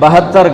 72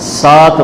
7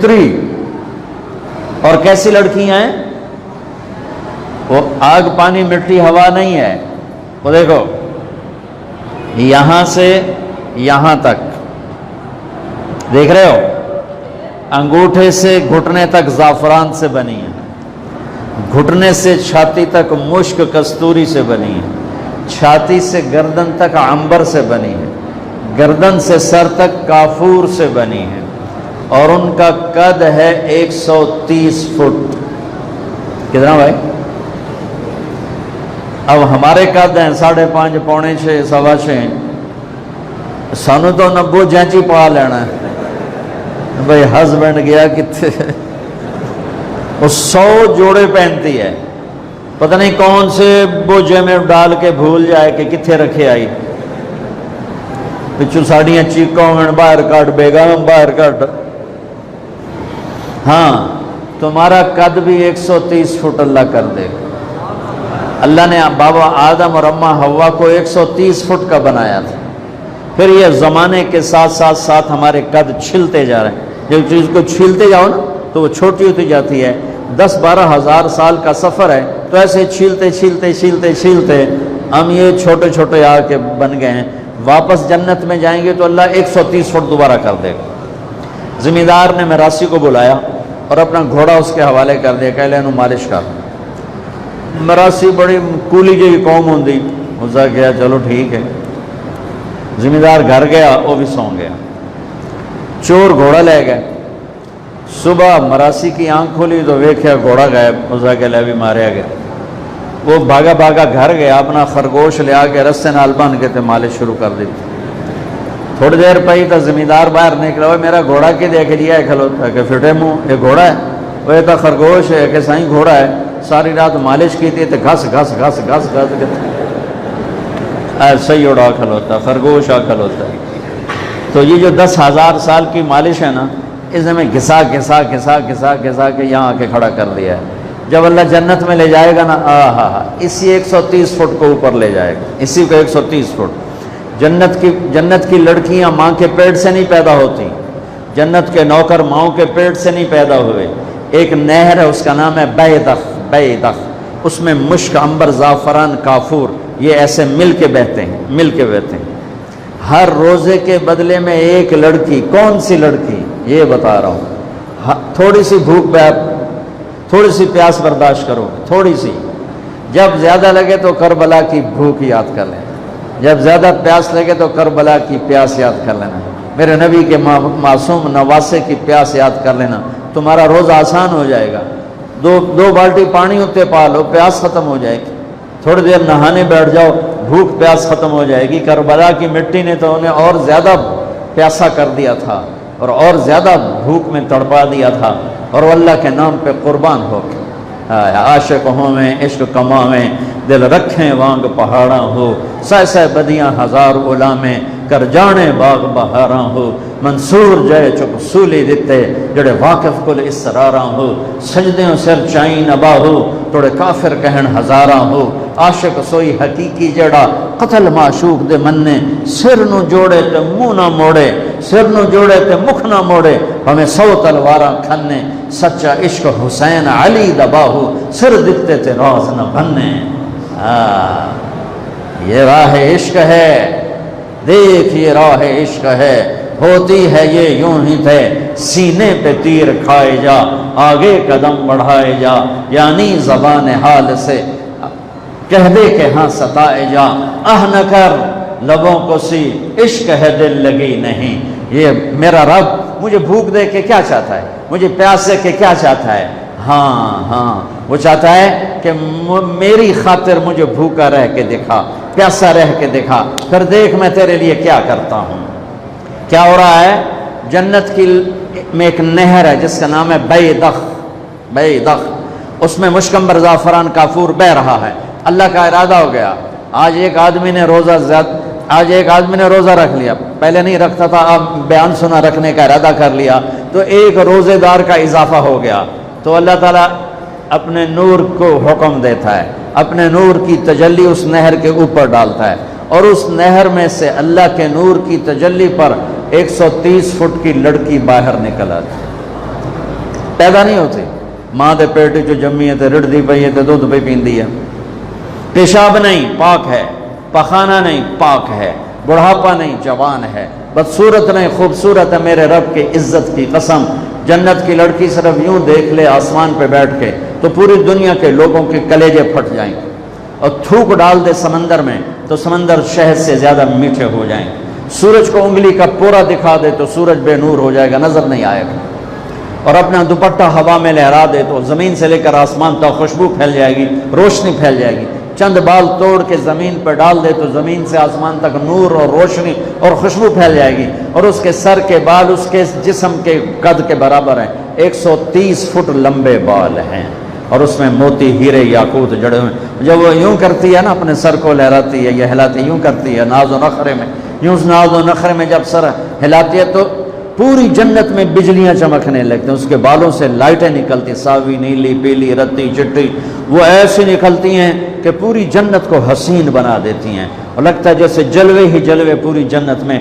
3 اور کیسی لڑکیاں ہیں؟ وہ آگ پانی مٹی ہوا نہیں ہے، وہ دیکھو یہاں سے یہاں تک دیکھ رہے ہو، انگوٹھے سے گھٹنے تک زعفران سے بنی ہے، گھٹنے سے چھاتی تک مشک کستوری سے بنی ہے، چھاتی سے گردن تک عنبر سے بنی ہے، گردن سے سر تک کافور سے بنی ہے، اور ان کا قد ہے 130 فٹ۔ کتنا بھائی؟ اب ہمارے قد ہیں 5.5 پونے 6 سوا 6، سانو تو نبو جینچی پا لینا ہے بھائی، ہسبینڈ گیا کتنے، وہ 100 جوڑے پہنتی ہے، پتہ نہیں کون سے بوجھے میں ڈال کے بھول جائے کہ کتنے رکھے آئی، پچھو ساڑیاں چیکوں میں باہر کٹ، بیگم باہر کٹ۔ ہاں تمہارا قد بھی 130 فٹ اللہ کر دے گا۔ اللہ نے بابا آدم اور اماں حوا کو 130 فٹ کا بنایا تھا، پھر یہ زمانے کے ساتھ ساتھ ہمارے قد چھلتے جا رہے ہیں، جب چیز کو چھلتے جاؤ نا تو وہ چھوٹی ہوتی جاتی ہے، 10-12 ہزار سال کا سفر ہے، تو ایسے چھیلتے ہم یہ چھوٹے چھوٹے آ کے بن گئے ہیں۔ واپس جنت میں جائیں گے تو اللہ 130 فٹ دوبارہ کر دے گا۔ زمیندار نے میراثی کو بلایا اور اپنا گھوڑا اس کے حوالے کر دیا، کہ لینو مالش کر۔ میراثی بڑی کولی جی قوم ہوندی، اسا کیا چلو ٹھیک ہے۔ زمیندار گھر گیا، وہ بھی سو گیا، چور گھوڑا لے گئے۔ صبح مراسی کی آنکھ کھولی تو ویکھیا گھوڑا غائب، اسا کہ لے بھی ماریا گیا۔ وہ بھاگا گھر گیا، اپنا خرگوش لیا کے رسے نال بن کے تے مالش شروع کر دی۔ تھوڑی دیر پئی تو زمیندار باہر نکلا، وہ میرا گھوڑا کی دیکھ لیا ہے کھلوتا، کہ پھٹے منہ یہ گھوڑا ہے؟ وہ تو خرگوش ہے، کہ سائیں گھوڑا ہے، ساری رات مالش کی تھی تو گھس ایسے ہی اڑا کھلوتا، خرگوش آ کھلوتا ہے۔ تو یہ جو 10,000 سال کی مالش ہے نا، اس نے میں گھسا کے یہاں آ کے کھڑا کر دیا ہے۔ جب اللہ جنت میں لے جائے گا نا، اسی 130 فٹ کو اوپر لے جائے گا، اسی کو 130 فٹ۔ جنت کی لڑکیاں ماں کے پیٹ سے نہیں پیدا ہوتی، جنت کے نوکر ماؤں کے پیٹ سے نہیں پیدا ہوئے۔ ایک نہر ہے، اس کا نام ہے بیدخ، اس میں مشک، عنبر، زعفران، کافور یہ ایسے مل کے بہتے ہیں۔ ہر روزے کے بدلے میں ایک لڑکی، کون سی لڑکی یہ بتا رہا ہوں، تھوڑی سی بھوک، تھوڑی سی پیاس برداشت کرو، تھوڑی سی، جب زیادہ لگے تو کربلا کی بھوک یاد کر لینا، جب زیادہ پیاس لگے تو کربلا کی پیاس یاد کر لینا، میرے نبی کے معصوم نواسے کی پیاس یاد کر لینا، تمہارا روزہ آسان ہو جائے گا۔ دو بالٹی پانی اتنے پا لو، پیاس ختم ہو جائے گی، تھوڑی دیر نہانے بیٹھ جاؤ، بھوک پیاس ختم ہو جائے گی۔ کربلا کی مٹی نے تو انہیں اور زیادہ پیاسا کر دیا تھا اور زیادہ بھوک میں تڑپا دیا تھا، اور وہ اللہ کے نام پہ قربان ہو کے عاشق ہوں میں عشق کماویں، دل رکھیں وانگ پہاڑاں ہو، سہ بدیاں ہزار غلامیں، کر جانے باغ بہاراں ہو، منصور جائے چک سولی دیتے، جڑے واقف کل اسراراں ہو، سجدیوں سر چائیں نبا ہو، توڑے کافر کہن ہزاراں ہو، عاشق سوئی حقیقی جڑا قتل معشوق دے مننے، سر نو جوڑے تے منہ نہ موڑے، سر نو جوڑے تے مکھ نہ موڑے، ہمیں 100 تلواراں کھنے، سچا عشق حسین علی دبا ہو، سر دکھتے تے راز نہ بننے۔ یہ راہ عشق ہے، دیکھ یہ راہ عشق ہے، ہوتی ہے یہ یوں ہی تھے، سینے پہ تیر کھائے جا، آگے قدم بڑھائے جا، یعنی زبان حال سے کہہ دے کہ ہاں ستائے جا، نہ کر لبوں کو سی، عشق ہے دل لگی نہیں۔ یہ میرا رب مجھے بھوک دے کے کیا چاہتا ہے، مجھے پیاس دے کے کیا چاہتا ہے؟ ہاں وہ چاہتا ہے کہ میری خاطر مجھے بھوکا رہ کے دکھا، پیاسا رہ کے دکھا، پھر دیکھ میں تیرے لیے کیا کرتا ہوں۔ کیا ہو رہا ہے؟ جنت میں ایک نہر ہے جس کا نام ہے بیدخ، اس میں مشک، عنبر، زعفران، کافور بہ رہا ہے۔ اللہ کا ارادہ ہو گیا، آج ایک آدمی نے روزہ رکھ لیا، پہلے نہیں رکھتا تھا، اب بیان سنا رکھنے کا ارادہ کر لیا، تو ایک روزے دار کا اضافہ ہو گیا۔ تو اللہ تعالیٰ اپنے نور کو حکم دیتا ہے، اپنے نور کی تجلی اس نہر کے اوپر ڈالتا ہے، اور اس نہر میں سے اللہ کے نور کی تجلی پر 130 فٹ کی لڑکی باہر نکل آتی، پیدا نہیں ہوتی، ماں دے پیٹ جو جمی ہے تے رڑدی پئی ہے تے دودھ پہ پیندی ہے، پیشاب نہیں پاک ہے، پخانہ نہیں پاک ہے، بڑھاپا نہیں جوان ہے، بدصورت نہیں خوبصورت ہے، میرے رب کی عزت کی قسم جنت کی لڑکی صرف یوں دیکھ لے آسمان پہ بیٹھ کے تو پوری دنیا کے لوگوں کے کلیجے پھٹ جائیں گے، اور تھوک ڈال دے سمندر میں تو سمندر شہد سے زیادہ میٹھے ہو جائیں گے، سورج کو انگلی کا پورا دکھا دے تو سورج بے نور ہو جائے گا، نظر نہیں آئے گا، اور اپنا دوپٹہ ہوا میں لہرا دے تو زمین سے لے کر آسمان تک خوشبو پھیل جائے گی، روشنی پھیل جائے گی، چند بال توڑ کے زمین پہ ڈال دے تو زمین سے آسمان تک نور اور روشنی اور خوشبو پھیل جائے گی، اور اس کے سر کے بال اس کے جسم کے قد کے برابر ہیں، 130 فٹ لمبے بال ہیں، اور اس میں موتی ہیرے یاقوت جڑے ہوئے ہیں۔ جب وہ یوں کرتی ہے نا، اپنے سر کو لہراتی ہے، یہ ہلاتی یوں کرتی ہے ناز و نخرے میں، یوں ناز و نخرے میں جب سر ہلاتی ہے تو پوری جنت میں بجلیاں چمکنے لگتے ہیں، اس کے بالوں سے لائٹیں نکلتی، ساوی نیلی پیلی رتی چٹی، وہ ایسی نکلتی ہیں کہ پوری جنت کو حسین بنا دیتی ہیں، اور لگتا ہے جیسے جلوے ہی جلوے پوری جنت میں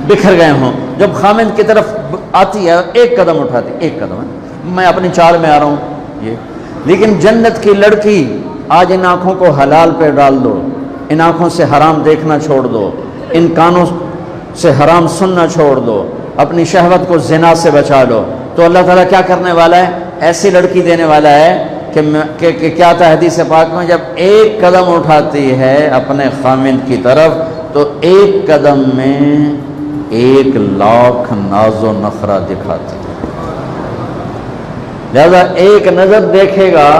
بکھر گئے ہوں۔ جب خامند کی طرف آتی ہے ایک قدم اٹھاتی، ایک قدم، میں اپنی چال میں آ رہا ہوں یہ، لیکن جنت کی لڑکی آج ان آنکھوں کو حلال پہ ڈال دو، ان آنکھوں سے حرام دیکھنا چھوڑ دو، ان کانوں سے حرام سننا چھوڑ دو، اپنی شہوت کو زنا سے بچا لو، تو اللہ تعالیٰ کیا کرنے والا ہے؟ ایسی لڑکی دینے والا ہے کہ کیا تھا حدیث پاک میں، جب ایک قدم اٹھاتی ہے اپنے خامند کی طرف تو ایک قدم میں 1,00,000 ناز و نخرہ دکھاتی ہے، لہذا ایک نظر دیکھے گا،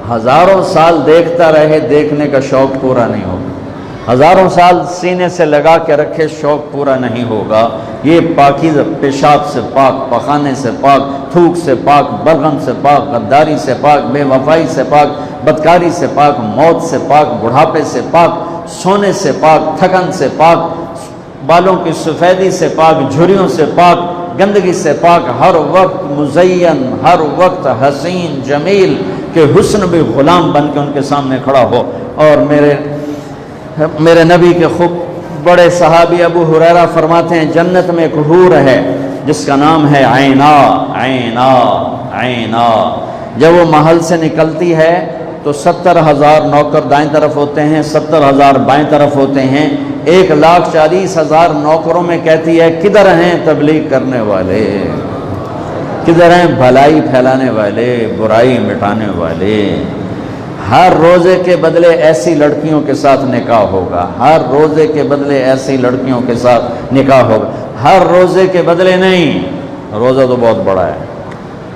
ہزاروں سال دیکھتا رہے، دیکھنے کا شوق پورا نہیں ہوگا، ہزاروں سال سینے سے لگا کے رکھے شوق پورا نہیں ہوگا۔ یہ پاکیزہ پیشاب سے پاک، پخانے سے پاک، تھوک سے پاک، بلغم سے پاک، غداری سے پاک، بے وفائی سے پاک، بدکاری سے پاک، موت سے پاک، بڑھاپے سے پاک، سونے سے پاک، تھکن سے پاک، بالوں کی سفیدی سے پاک، جھریوں سے پاک، گندگی سے پاک، ہر وقت مزین، ہر وقت حسین جمیل کہ حسن بھی غلام بن کے ان کے سامنے کھڑا ہو۔ اور میرے نبی کے خوب بڑے صحابی ابو ہریرہ فرماتے ہیں جنت میں ایک حور ہے جس کا نام ہے عینا، عینا، عینا، جب وہ محل سے نکلتی ہے تو 70,000 نوکر دائیں طرف ہوتے ہیں، 70,000 بائیں طرف ہوتے ہیں، 1,40,000 نوکروں میں کہتی ہے کدھر ہیں تبلیغ کرنے والے، کدھر ہیں بھلائی پھیلانے والے، برائی مٹانے والے۔ ہر روزے کے بدلے ایسی لڑکیوں کے ساتھ نکاح ہوگا، ہر روزے کے بدلے ایسی لڑکیوں کے ساتھ نکاح ہوگا، ہر روزے کے بدلے نہیں، روزہ تو بہت بڑا ہے،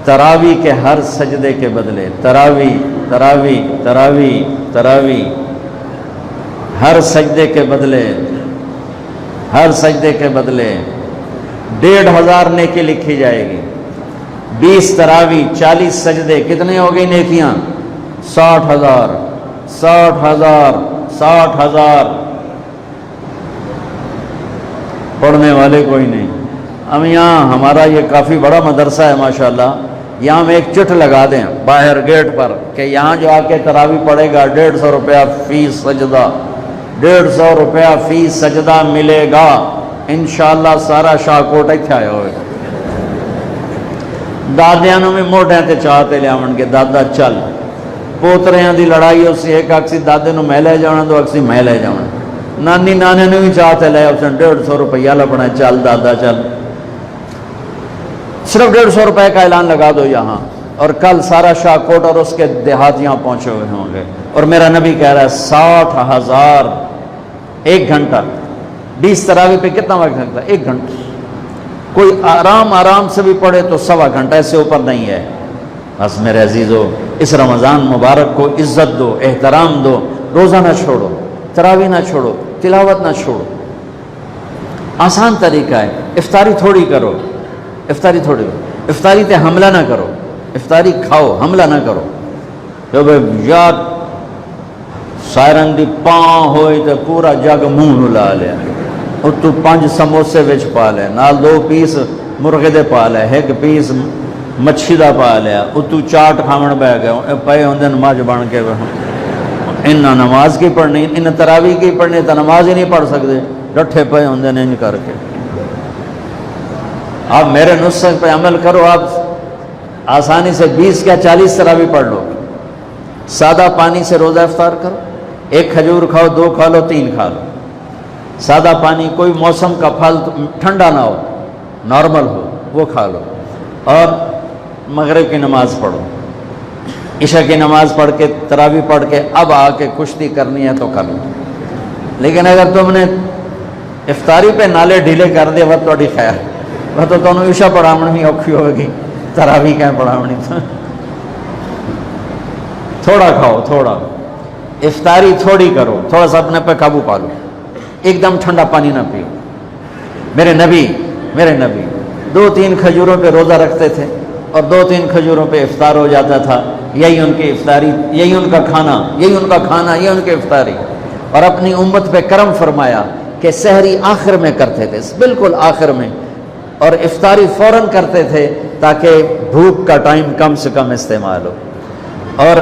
تراوی کے ہر سجدے کے بدلے، تراوی تراوی تراوی تراوی، ہر سجدے کے بدلے، ہر سجدے کے بدلے 1,500 نیکی لکھی جائے گی، 20 تراوی 40 سجدے، کتنے ہو گئی نیکیاں؟ 60,000، 60,000، 60,000۔ پڑھنے والے کوئی نہیں۔ ہم یہاں ہمارا یہ کافی بڑا مدرسہ ہے ماشاءاللہ، یہاں ہم ایک چٹ لگا دیں باہر گیٹ پر کہ یہاں جو آ کے تراوی پڑھے گا 150 روپیہ فی سجدہ، 150 روپیہ فی سجدہ ملے گا، انشاءاللہ سارا شاہکوٹ اتھے آیا ہوئے گا۔ دادیانوں میں موڑیں تے چاہتے لے آمن کے دادا چل، پوتریاں دی لڑائی اسی ایک اکسی دادے نو میں لے جانا دو اکسی میں لے جانا، نانی نانے نے بھی چاہتے لے اسن 150 روپیہ لپنا، چل دادا چل، صرف 150 روپے کا اعلان لگا دو یہاں، اور کل سارا شاہکوٹ اور اس کے دیہات یہاں پہنچے ہوئے ہوں گے۔ اور میرا نبی کہہ رہا ہے 60,000 ایک گھنٹہ، 20 تراوی پہ کتنا وقت لگتا ہے؟ 1 گھنٹہ، کوئی آرام سے بھی پڑھے تو 1.25 گھنٹہ، ایسے اوپر نہیں ہے۔ بس میرے عزیزو، اس رمضان مبارک کو عزت دو، احترام دو، روزہ نہ چھوڑو، تراوی نہ چھوڑو، تلاوت نہ چھوڑو۔ آسان طریقہ ہے، افطاری تھوڑی کرو، افطاری تھوڑی، افطاری تے حملہ نہ کرو، افطاری کھاؤ، حملہ نہ کرو۔ جب یار سائرن دی پاں ہوئی تے پورا جگ منہ نلا لیا، اور تو 5 سموسے وچ پا لے، نال 2 پیس مرغے دے پا لے، 1 پیس مچھی دا پا لیا، اتو چاٹ کھاون بہ گئے، پے ہوندے مجھ بن کے انہاں نماز کی پڑھنی، انہاں تراویح کی پڑھنی تو نماز ہی نہیں پڑھ سکتے، ڈٹھے پے ہوندے انج کر کے۔ آپ میرے نسخے پہ عمل کرو، آسانی سے 20 یا 40 تراویح پڑھ لو. سادہ پانی سے روزہ افطار کرو. 1 کھجور کھاؤ، 2 کھا لو، 3 کھا لو. سادہ پانی، کوئی موسم کا پھل ٹھنڈا نہ ہو، نارمل ہو، وہ کھا لو. اور مغرب کی نماز پڑھو. عشاء کی نماز پڑھ کے، تراویح پڑھ کے اب آ کے کشتی کرنی ہے تو کر لو. لیکن اگر تم نے افطاری پہ نالے ڈھیلے کر دے وہ تھوڑی خیر، وہ تو تمہیں عشاء پڑھاونا بھی اوکھی ہوگی، تراویح کہیں پڑھاونی. تھوڑا کھاؤ، تھوڑا افطاری تھوڑی کرو، تھوڑا سا اپنے پہ قابو پا لو. ایک دم ٹھنڈا پانی نہ پیو. میرے نبی 2-3 کھجوروں پہ روزہ رکھتے تھے اور 2-3 کھجوروں پہ افطار ہو جاتا تھا. یہی ان کی افطاری، یہی ان کا کھانا، یہی ان کا کھانا، یہ ان کی افطاری. اور اپنی امت پہ کرم فرمایا کہ سحری آخر میں کرتے تھے، بالکل آخر میں، اور افطاری فوراً کرتے تھے تاکہ بھوک کا ٹائم کم سے کم استعمال ہو. اور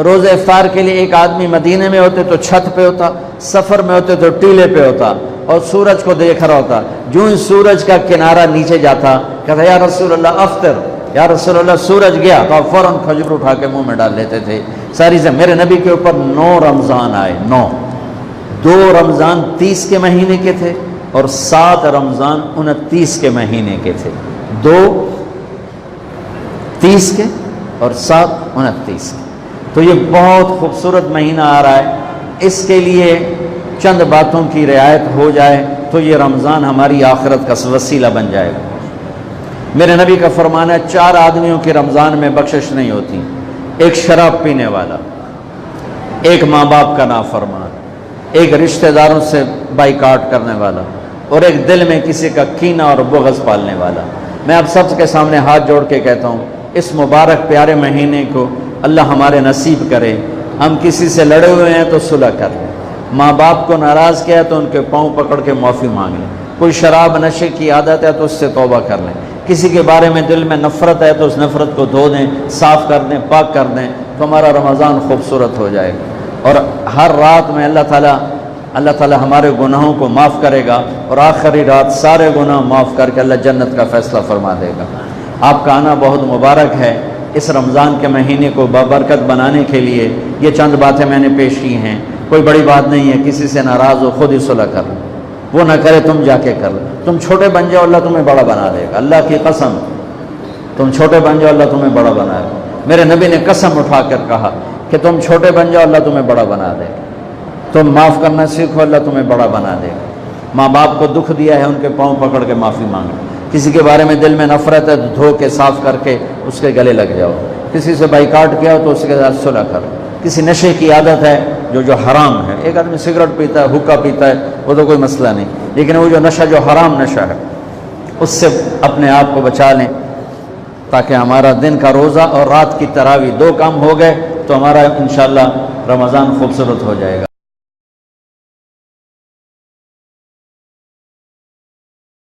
روز افطار کے لیے ایک آدمی مدینے میں ہوتے تو چھت پہ ہوتا، سفر میں ہوتے تو ٹیلے پہ ہوتا اور سورج کو دیکھ رہا ہوتا. جو ہی سورج کا کنارہ نیچے جاتا کہتا یا رسول اللہ افطر، یا رسول اللہ سورج گیا، تو آپ فوراً کھجور اٹھا کے منہ میں ڈال لیتے تھے. ساری سے میرے نبی کے اوپر 9 رمضان آئے. 2 رمضان 30 کے مہینے کے تھے اور 7 رمضان 29 کے مہینے کے تھے. 2 30 کے اور 7 29 کے. تو یہ بہت خوبصورت مہینہ آ رہا ہے. اس کے لیے چند باتوں کی رعایت ہو جائے تو یہ رمضان ہماری آخرت کا وسیلہ بن جائے گا. میرے نبی کا فرمان ہے 4 آدمیوں کی رمضان میں بخشش نہیں ہوتی. ایک شراب پینے والا، ایک ماں باپ کا نافرمان، ایک رشتہ داروں سے بائیکاٹ کرنے والا، اور ایک دل میں کسی کا کینہ اور بغض پالنے والا. میں آپ سب کے سامنے ہاتھ جوڑ کے کہتا ہوں اس مبارک پیارے مہینے کو اللہ ہمارے نصیب کرے. ہم کسی سے لڑے ہوئے ہیں تو صلح کر لیں، ماں باپ کو ناراض کیا ہے تو ان کے پاؤں پکڑ کے معافی مانگ لیں. کوئی شراب نشے کی عادت ہے تو اس سے توبہ کر لیں. کسی کے بارے میں دل میں نفرت ہے تو اس نفرت کو دھو دیں، صاف کر دیں، پاک کر دیں، تو ہمارا رمضان خوبصورت ہو جائے گا. اور ہر رات میں اللہ تعالیٰ ہمارے گناہوں کو معاف کرے گا اور آخری رات سارے گناہ معاف کر کے اللہ جنت کا فیصلہ فرما دے گا. آپ کا آنا بہت مبارک ہے. اس رمضان کے مہینے کو بابرکت بنانے کے لیے یہ چند باتیں میں نے پیش کی ہیں. کوئی بڑی بات نہیں ہے. کسی سے ناراض ہو خود ہی صلح کر لو، وہ نہ کرے تم جا کے کر لو. تم چھوٹے بن جاؤ اللہ تمہیں بڑا بنا دے گا. اللہ کی قسم، تم چھوٹے بن جاؤ اللہ تمہیں بڑا بنا دے گا. میرے نبی نے قسم اٹھا کر کہا کہ تم چھوٹے بن جاؤ اللہ تمہیں بڑا بنا دے گا. تم معاف کرنا سیکھو اللہ تمہیں بڑا بنا دے گا. ماں باپ کو دکھ دیا ہے ان کے پاؤں پکڑ کے معافی مانگو. کسی کے بارے میں دل میں نفرت ہے تو دھو کے صاف کر کے اس کے گلے لگ جاؤ. کسی سے بائیکاٹ کیا ہو تو اس کے ساتھ صلح کرو. کسی نشے کی عادت ہے جو حرام ہے، ایک آدمی سگریٹ پیتا ہے، حقہ پیتا ہے، وہ تو کوئی مسئلہ نہیں، لیکن وہ جو نشہ جو حرام نشہ ہے اس سے اپنے آپ کو بچا لیں تاکہ ہمارا دن کا روزہ اور رات کی تراویح 2 کام ہو گئے تو ہمارا انشاءاللہ رمضان خوبصورت ہو جائے گا.